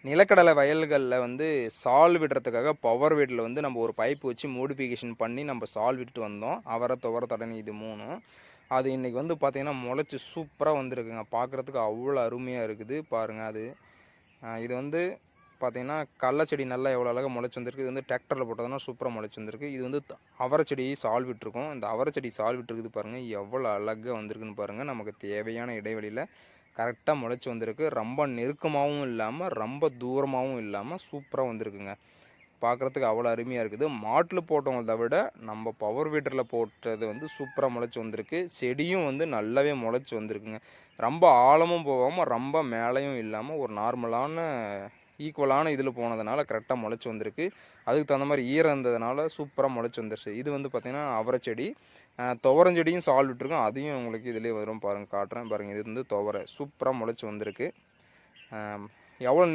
நிலக்கடலை வயல்களில் வந்து சால் விடுறதுக்காக பவர் வீட்டில் வந்து நம்ம ஒரு பைப் வச்சு மோடிஃபிகேஷன் பண்ணி நம்ம சால் விட்டு வந்தோம். அவரை துவரை தடனி இது 3ம் அது இன்றைக்கி வந்து பார்த்திங்கன்னா முளைச்சி சூப்பராக வந்துருக்குங்க. பார்க்குறதுக்கு அவ்வளோ அருமையாக இருக்குது பாருங்கள். அது இது வந்து பார்த்திங்கன்னா கடலை செடி நல்லா எவ்வளோ அழகாக முளைச்சி வந்திருக்கு. இது வந்து டிராக்டரில் போட்டதுன்னா சூப்பராக முளைச்சி வந்திருக்கு. இது வந்து அவரை செடி சால் விட்டுருக்கோம். இந்த அவரை செடி சால் விட்டுருக்குது பாருங்கள், எவ்வளோ அழகாக வந்திருக்குன்னு பாருங்கள். நமக்கு தேவையான இடைவெளியில் கரெக்டாக முளைச்சி வந்திருக்கு. ரொம்ப நெருக்கமாகவும் இல்லாமல் ரொம்ப தூரமாகவும் இல்லாமல் சூப்பராக வந்திருக்குங்க. பார்க்குறதுக்கு அவ்வளோ அருமையாக இருக்குது. மாட்டில் போட்டவங்கள விட நம்ம பவர் வீட்டரில் போட்டது வந்து சூப்பராக முளைச்சி வந்திருக்கு. செடியும் வந்து நல்லாவே முளைச்சி வந்திருக்குங்க. ரொம்ப ஆழமும் போகாமல் ரொம்ப மேலேயும் இல்லாமல் ஒரு நார்மலான ஈக்குவலான இதில் போனதுனால கரெக்டாக முளைச்சி வந்திருக்கு. அதுக்கு தகுந்த மாதிரி ஈரம் இருந்ததுனால சூப்பராக முளைச்சி வந்துருச்சு. இது வந்து பார்த்திங்கன்னா அவரை செடி, துவரஞ்செடியும் சால் விட்டுருக்கோம். அதையும் உங்களுக்கு இதிலே வரும் பாருங்கள், காட்டுறேன் பாருங்கள். இது வந்து துவரை சூப்பராக முளைச்சி வந்திருக்கு. எவ்வளோ